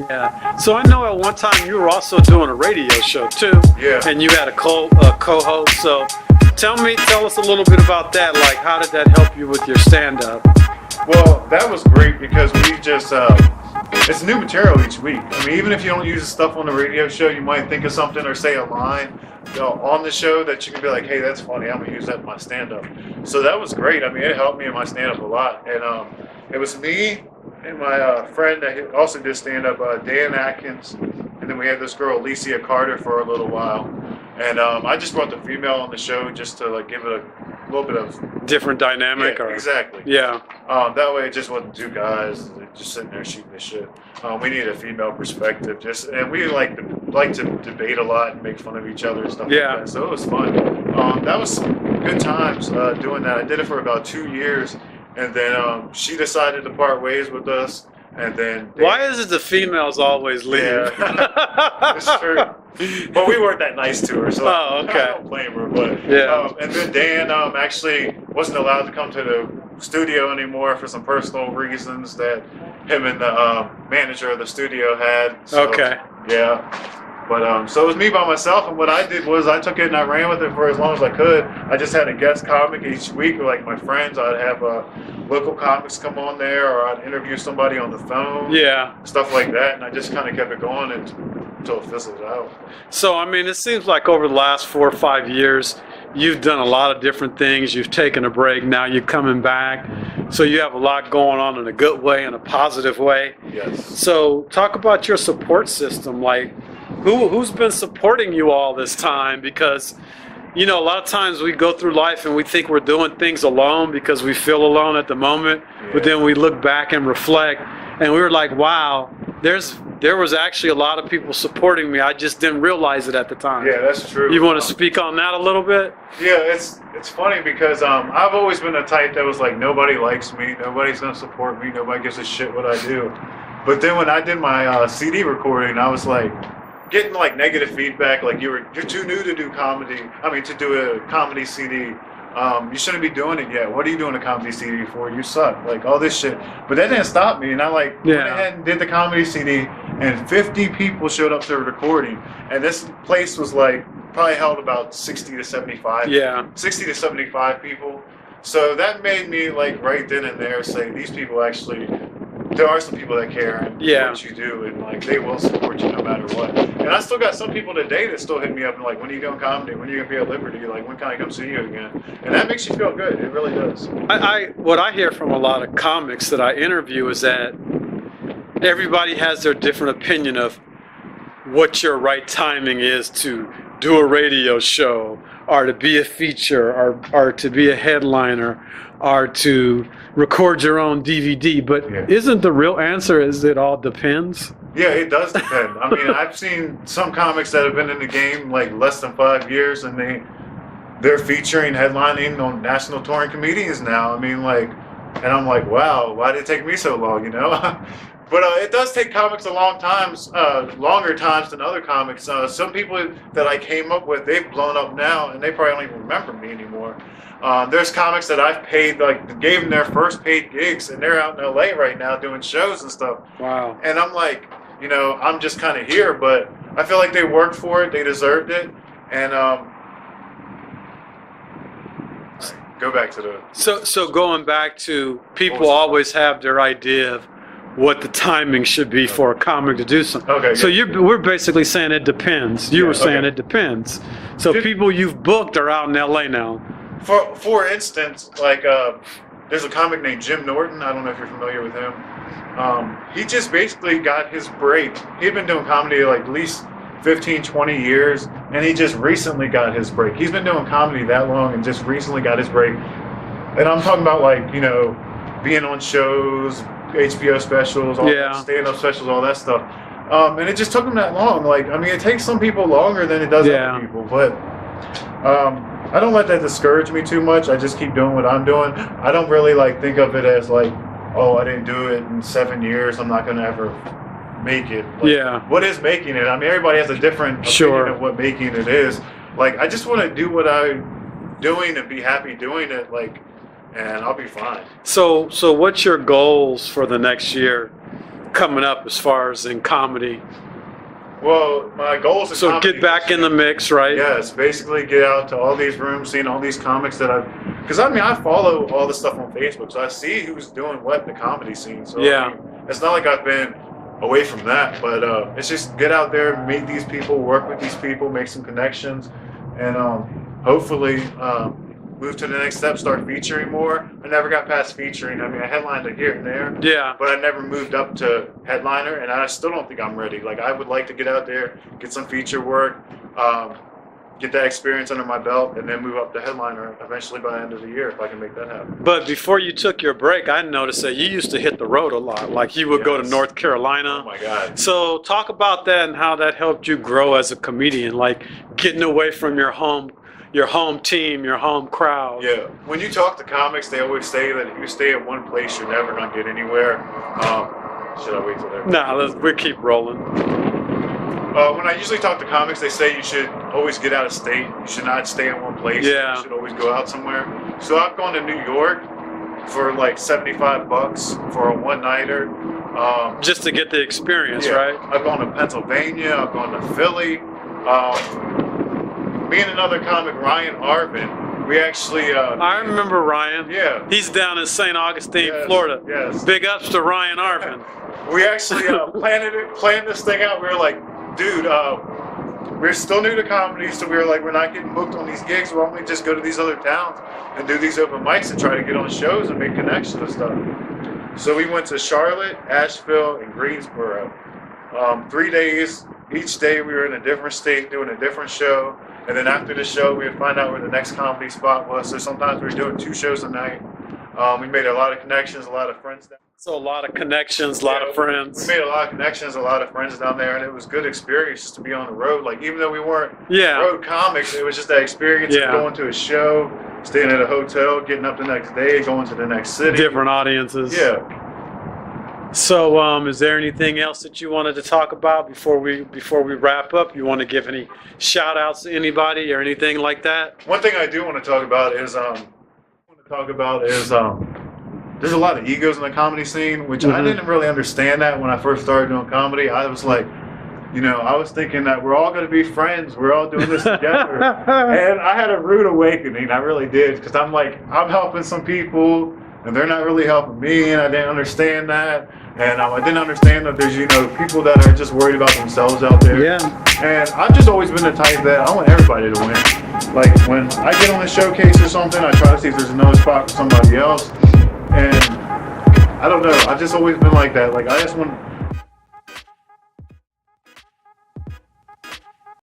Yeah. So I know at one time you were also doing a radio show too. Yeah. And you had a co-host. So tell us a little bit about that. Like, how did that help you with your stand-up? Well, that was great because we just, it's new material each week. I mean, even if you don't use the stuff on the radio show, you might think of something or say a line, on the show that you can be like, hey, that's funny, I'm going to use that in my stand-up. So that was great. I mean, it helped me in my stand-up a lot. And it was me and my friend that also did stand-up, Dan Atkins. And then we had this girl, Alicia Carter, for a little while. And I just brought the female on the show just to like give it a little bit of different dynamic. Yeah, exactly. Yeah. That way, it just wasn't two guys just sitting there shooting the shit. We needed a female perspective, and we like to debate a lot and make fun of each other and stuff like that. So it was fun. That was some good times doing that. I did it for about 2 years, and then she decided to part ways with us. And then why is it the females always leave? Yeah, it's true. But we weren't that nice to her, so I don't blame her. But and then Dan actually wasn't allowed to come to the studio anymore for some personal reasons that him and the manager of the studio had. So, yeah. But so it was me by myself, and what I did was I took it and I ran with it for as long as I could. I just had a guest comic each week, like my friends. I'd have local comics come on there, or I'd interview somebody on the phone, stuff like that, and I just kind of kept it going until it fizzled out. So I mean, it seems like over the last 4 or 5 years, you've done a lot of different things. You've taken a break. Now you're coming back. So you have a lot going on in a good way, in a positive way. Yes. So talk about your support system. Like, who's been supporting you all this time? Because, you know, a lot of times we go through life and we think we're doing things alone because we feel alone at the moment. But then we look back and reflect, and we were like, wow, there was actually a lot of people supporting me. I just didn't realize it at the time. Yeah, that's true. You want to speak on that a little bit? Yeah, it's funny because I've always been the type that was like, nobody likes me, nobody's gonna support me, nobody gives a shit what I do. But then when I did my CD recording, I was like getting like negative feedback, like you're too new to do comedy. I mean, to do a comedy CD. You shouldn't be doing it yet. What are you doing a comedy CD for? You suck. Like all this shit. But that didn't stop me. And I went ahead and did the comedy CD, and 50 people showed up to the recording. And this place was like probably held about 60 to 75. 60 to 75 people. So that made me like right then and there say these people actually, there are some people that care and what you do, and like they will support you no matter what. And I still got some people today that still hit me up and like, when are you doing comedy? When are you gonna be at Liberty? Like, when can I come see you again? And that makes you feel good. It really does. What I hear from a lot of comics that I interview is that everybody has their different opinion of what your right timing is to do a radio show, or to be a feature, or to be a headliner, or to record your own DVD. But isn't the real answer is it all depends? Yeah, it does depend. I mean, I've seen some comics that have been in the game like less than 5 years, and they're featuring, headlining on national touring comedians now. I mean, like, and I'm like, wow, why did it take me so long, you know? But it does take comics a longer times than other comics. Some people that I came up with, they've blown up now, and they probably don't even remember me anymore. There's comics that I've paid, like, gave them their first paid gigs, and they're out in LA right now doing shows and stuff. Wow. And I'm like, you know, I'm just kind of here, but I feel like they worked for it, they deserved it, and go back to the... So going back to, people always have their idea of what the timing should be for a comic to do something. Okay. So we're basically saying it depends. You were saying it depends. So people you've booked are out in LA now. For instance, like there's a comic named Jim Norton. I don't know if you're familiar with him. He just basically got his break. He'd been doing comedy like at least 15, 20 years, and he just recently got his break. He's been doing comedy that long and just recently got his break. And I'm talking about, like, you know, being on shows, HBO specials, all stand-up specials, all that stuff. And it just took him that long. Like, I mean, it takes some people longer than it does other people, but I don't let that discourage me too much. I just keep doing what I'm doing. I don't really like think of it as like, oh, I didn't do it in 7 years, I'm not gonna ever make it. Like, what is making it? I mean, everybody has a different opinion of what making it is. Like, I just want to do what I'm doing and be happy doing it, like, and I'll be fine. So what's your goals for the next year coming up as far as in comedy? Well, my goals in So comedy get back in the mix, right? Yes, basically get out to all these rooms, seeing all these comics that because I mean, I follow all the stuff on Facebook, so I see who's doing what in the comedy scene. So Yeah. I mean, it's not like I've been away from that, but it's just get out there, meet these people, work with these people, make some connections, and hopefully move to the next step, start featuring more. I never got past featuring. I mean, I headlined here and there, Yeah. but I never moved up to headliner, and I still don't think I'm ready. Like, I would like to get out there, get some feature work, get that experience under my belt, and then move up to headliner eventually by the end of the year if I can make that happen. But before you took your break, I noticed that you used to hit the road a lot. Like you would go to Yes. North Carolina. Oh my God. So talk about that and how that helped you grow as a comedian, like getting away from your home team, your home crowd. Yeah. When you talk to comics, they always say that if you stay at one place, you're never gonna get anywhere. Should I wait till they're? Nah, we keep rolling. When I usually talk to comics, they say you should always get out of state. You should not stay in one place. Yeah. You should always go out somewhere. So I've gone to New York for like $75 for a one-nighter. Just to get the experience, Yeah. right? I've gone to Pennsylvania. I've gone to Philly. Me and another comic, Ryan Arvin, we actually. I remember Ryan. Yeah. He's down in St. Augustine, Yes, Florida. yes. Big ups to Ryan Arvin. We actually planned this thing out. We were like, dude, we're still new to comedy, so we were like, we're not getting booked on these gigs. Why don't we just go to these other towns and do these open mics and try to get on shows and make connections and stuff? So we went to Charlotte, Asheville, and Greensboro. 3 days. Each day we were in a different state doing a different show. And then after the show, we would find out where the next comedy spot was. So sometimes we were doing 2 shows a night. We made a lot of connections, a lot of friends. So a lot of connections, a lot of friends. We made a lot of connections, a lot of friends down there, and it was good experience just to be on the road. Like, even though we weren't road comics, it was just that experience of going to a show, staying at a hotel, getting up the next day, going to the next city. Different audiences. Yeah. So, is there anything else that you wanted to talk about before we wrap up? You want to give any shout outs to anybody or anything like that? One thing I do want to talk about is there's a lot of egos in the comedy scene, which I didn't really understand that when I first started doing comedy. I was like, I was thinking that we're all going to be friends. We're all doing this together. And I had a rude awakening. I really did. Because I'm like, I'm helping some people, and they're not really helping me, and I didn't understand that. And I didn't understand that there's, people that are just worried about themselves out there. Yeah. And I've just always been the type that I want everybody to win. Like, when I get on a showcase or something, I try to see if there's another spot for somebody else. And I don't know, I've just always been like that. Like, I just want